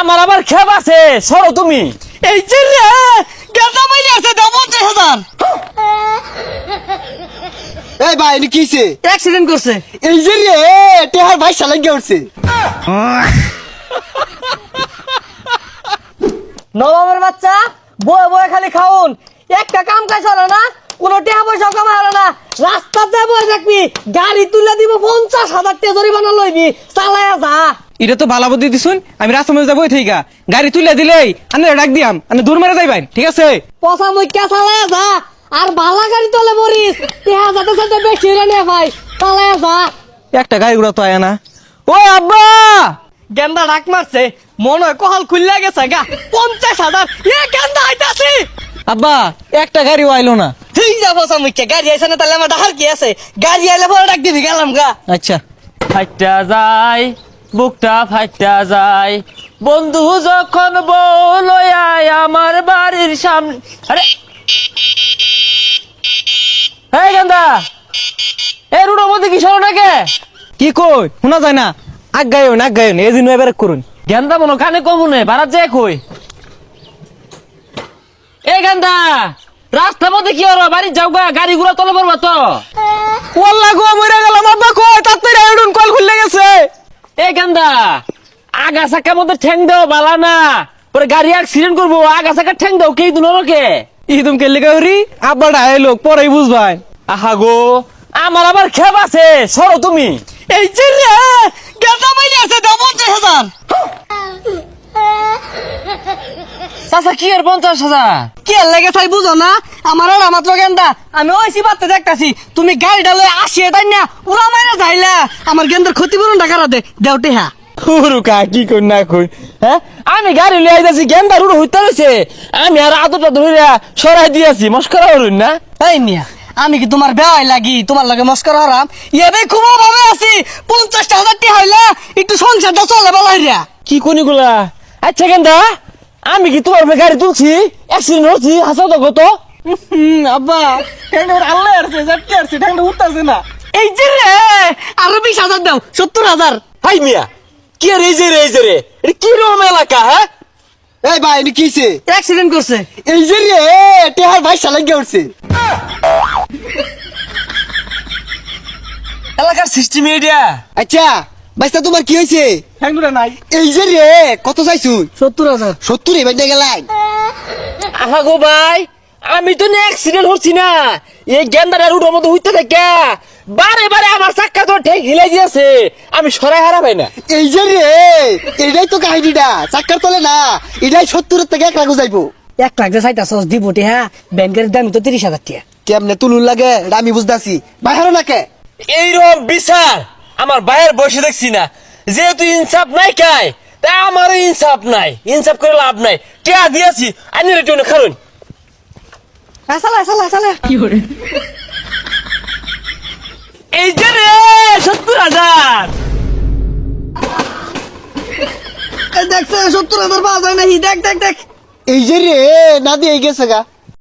আমার আবার খেপ আছে, সরো তুমি। এই যে রে গেন্দা মাইরে আছে দাও 50,000। এই ভাই এনে কিছে? অ্যাক্সিডেন্ট করছে। এই যে রে টেহার ভাই শালা গিয়ে উঠছে। নবাবের বাচ্চা বয়ে বয়ে খালি খাউন, একটা কাম কাজ হলো না, কোনো টাকা পয়সা কামাই হলো না, রাস্তাতে বয়ে থাকবি, গাড়ি তুলে দিব 50,000 টাকা জরিমানা লইবি, চালায়া যা। এটা তো ভালো বুদ্ধি দিছুন। আমি রাস্তার মধ্যে যাবো থেকে গাড়ি তুলে দিলেই আমি ডাক দিয়াম, আমি দূর মেরে যাইবেন, ঠিক আছে? পচা মুখ্যা চালায়া যা, আর বালা গাড়ি তোলে মরিস, টাকা যাতে সাথে বেশি হইলে নে ভাই, চালায়া যা। একটা গাড়ি ঘোড়া তো আয় না। ও আব্বা, গেন্দা ডাক মারছে, মনে হয় কহাল খুললে গেছে গা। 50,000 এ গেন্দা আইতাছি। আব্বা একটা গাড়িও আইলো না। ঠিক যা পচা মুখ্যা, গাড়ি আইছে না তাহলে আমার ডাহার কি আছে, গাড়ি আইলে পরে ডাক দিবি, গেলাম গা। আচ্ছা ফাইটা যায়, বুকটা ফাইটা যায়, বন্ধু যখন বউ লইয়া আমার বাড়ির সামনে। আরে এই গেন্দা, এই রুডোর মধ্যে কি সরো নাকি? কি কই শোনা যায় না? আগায়ন এই দিন এবার করুন। গেন্দা মনো কানে কমুনে বারাত যায় কই? এই গেন্দা, রাস্তার মধ্যে কি হলো? বাড়ি যাও গা, গাড়ি ঘোড়া তলে পড়বা তো। ওয়াল্লাহ গো মরে গেলাম আব্বা, কই তাড়াতাড়ি আইডন কল খুলে গেছে। এই গেন্দা, আগা চাকার মধ্যে ঠ্যাং দেও বালা না, পরে গাড়ি অ্যাক্সিডেন্ট করবো। আগা চাকা ঠ্যাং দেও কে দুনোকে। ইদম কে লেগে হরি আব্বা ডায়লো পরেই বুঝবাই। আহা গো, আমার আবার খেপ আছে, সরো তুমি। এই যে রে গেন্দা মাইরে আছে দাও 50,000। চাচা কি আর 50,000? কি আর লাগে তাই বুঝো না, আমার আর মাত্র গেন্দা, আমি ওইসি বাতে দেখতাছি, তুমি গাড়িটা লয়ে আসিয়ে তাই না উড়া মাইরা যাইলা, আমার গেন্দার ক্ষতিপূরণ টাকা দে দেওটে হ্যাঁ। হুরুকা কি কই না কই, হ্যাঁ, আমি গাড়ি লিয়ে আইতাছি, গেন্দা রুড়ো হইতে রয়েছে, আমি আর আদরটা ধরে সরাই দিয়েছি। মস্করা হরুন না। এই মিয়া, আমি কি তোমার বেয়াই লাগি তোমার লগে মস্করা হারাম? এবে খুব ভাবে আছি, 50,000 টাকা হইলে একটু সংসারটা চলে বলাইরা। কি কোনিগুলা? আচ্ছা গেন্দা, আমি কি তোমার উপরে গাড়ি তুলছি, অ্যাক্সিডেন্ট হচ্ছি, হাসাও তো কত? আব্বা ঠ্যাংটা আল্লাহ আসছে জাটকে আসছে, ঠ্যাংটা উঠতাছে না। এই যে রে আরো 20,000 দাও, 70,000। হাই মিয়া, কি আর এই যে রে এটা কি রকম এলাকা? হ্যাঁ, এই ভাই এনে কিছে? অ্যাক্সিডেন্ট করছে। এই যে রে টেহার ভাই শালা গিয়ে উঠছে। এলাকার সিস্টেম এটা। আচ্ছা বাইস্তা তোমার কি হয়েছে? ঠ্যাংটা নাই। এই যে রে কত চাইছুন? 70,000। 70 এ বাইন্দা গেলাই। আহা গো ভাই, আমি তো অ্যাক্সিডেন্ট হচ্ছি না, এই গেন্দাটা রুডোর মধ্যে হইতে থাকে বারে বারে আমার চাক্কা তো ঠেক হিলাই দিয়েছে, আমি সরাই হারাবাই না। এই যে রে এটাই তো কাহিনীটা, চাক্কার তলে না, এটাই 70 থেকে 1 লাখ যাইবো। 1 লাখ যে চাইতা সস দিব হ্যাঁ, ব্যাংকের দাম তো 30,000 টাকা। কেমনে তুলুন লাগে এটা আমি বুঝতাছি, বাইরে নাকে এইরকম বিচার আমার ভাইয়ের বসে দেখছি না। যেহেতু ইনসাফ নাই কাই, তাই আমারও ইনসাফ নাই, ইনসাফ করে লাভ নাই। কে দিয়েছি আনি রেটুন খালুন। চালা কি করে? এই যে রে 70,000। দেখছে 70,000 পাওয়া যায় না, দেখ। এই যে রে না দিয়ে গেছে গা।